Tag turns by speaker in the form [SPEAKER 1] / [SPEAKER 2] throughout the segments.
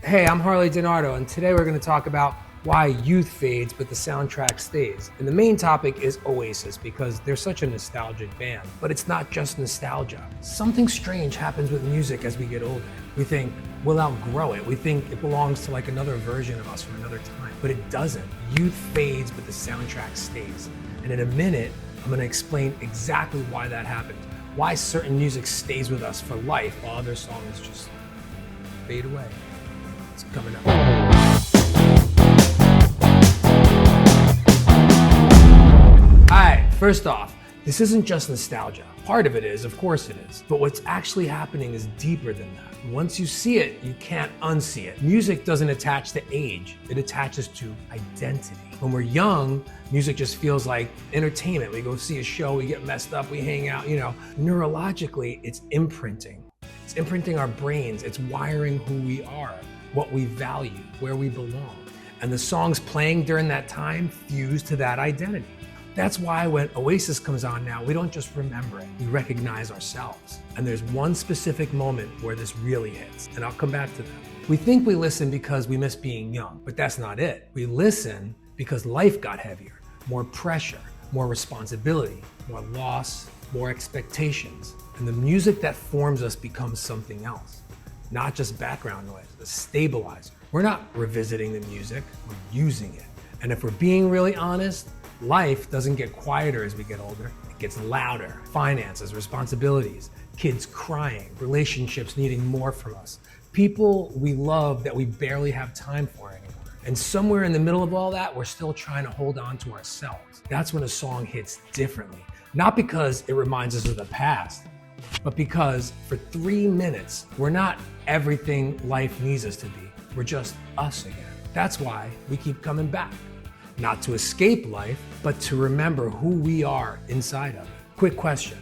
[SPEAKER 1] Hey, I'm Harley DiNardo, and today we're going to talk about why youth fades but the soundtrack stays. And the main topic is Oasis because they're such a nostalgic band. But it's not just nostalgia. Something strange happens with music as we get older. We think we'll outgrow it. We think it belongs to like another version of us from another time. But it doesn't. Youth fades but the soundtrack stays. And in a minute, I'm going to explain exactly why that happens. Why certain music stays with us for life while other songs just fade away. It's coming up. Alright, first off, this isn't just nostalgia. Part of it is, of course it is. But what's actually happening is deeper than that. Once you see it, you can't unsee it. Music doesn't attach to age, it attaches to identity. When we're young, music just feels like entertainment. We go see a show, we get messed up, we hang out, Neurologically, it's imprinting. It's imprinting our brains, it's wiring who we are, what we value, where we belong. And the songs playing during that time fuse to that identity. That's why when Oasis comes on now, we don't just remember it, we recognize ourselves. And there's one specific moment where this really hits, and I'll come back to that. We think we listen because we miss being young, but that's not it. We listen because life got heavier, more pressure, more responsibility, more loss, more expectations. And the music that forms us becomes something else, not just background noise, a stabilizer. We're not revisiting the music, we're using it. And if we're being really honest, life doesn't get quieter as we get older, it gets louder. Finances, responsibilities, kids crying, relationships needing more from us, people we love that we barely have time for anymore. And somewhere in the middle of all that, we're still trying to hold on to ourselves. That's when a song hits differently. Not because it reminds us of the past, but because for 3 minutes, we're not everything life needs us to be. We're just us again. That's why we keep coming back. Not to escape life, but to remember who we are inside of it. Quick question.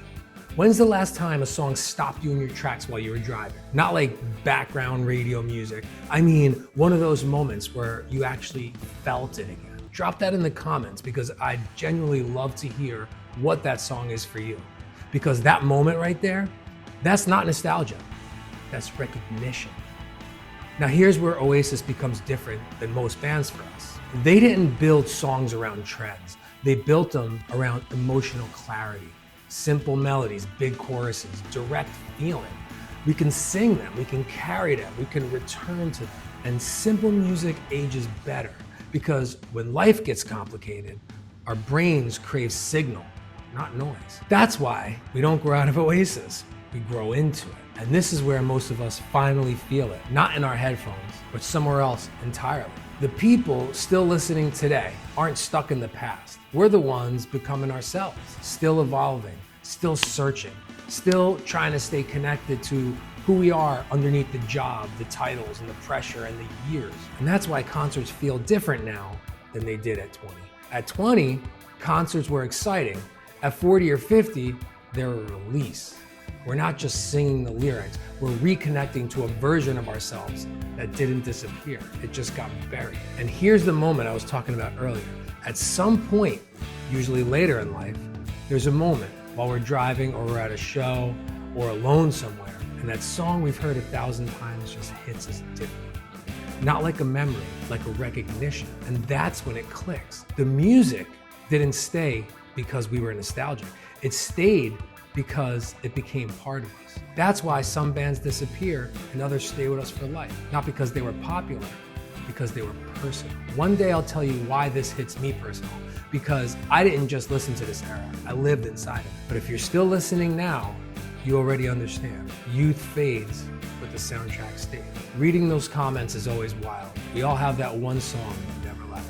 [SPEAKER 1] When's the last time a song stopped you in your tracks while you were driving? Not like background radio music. I mean, one of those moments where you actually felt it again. Drop that in the comments because I'd genuinely love to hear what that song is for you. Because that moment right there, that's not nostalgia, that's recognition. Now here's where Oasis becomes different than most bands for us. They didn't build songs around trends. They built them around emotional clarity. Simple melodies, big choruses, direct feeling. We can sing them, we can carry them, we can return to them. And simple music ages better because when life gets complicated, our brains crave signal, not noise. That's why we don't grow out of Oasis, we grow into it. And this is where most of us finally feel it, not in our headphones, but somewhere else entirely. The people still listening today aren't stuck in the past. We're the ones becoming ourselves, still evolving, still searching, still trying to stay connected to who we are underneath the job, the titles, and the pressure, and the years. And that's why concerts feel different now than they did at 20. At 20, concerts were exciting. At 40 or 50, they're a release. We're not just singing the lyrics, we're reconnecting to a version of ourselves that didn't disappear. It just got buried. And here's the moment I was talking about earlier. At some point, usually later in life, there's a moment while we're driving or we're at a show or alone somewhere, and that song we've heard 1,000 times just hits us differently. Not like a memory, like a recognition. And that's when it clicks. The music didn't stay because we were nostalgic. It stayed because it became part of us. That's why some bands disappear and others stay with us for life. Not because they were popular, because they were personal. One day I'll tell you why this hits me personal, because I didn't just listen to this era, I lived inside of it. But if you're still listening now, you already understand. Youth fades, but the soundtrack stays. Reading those comments is always wild. We all have that one song that never left.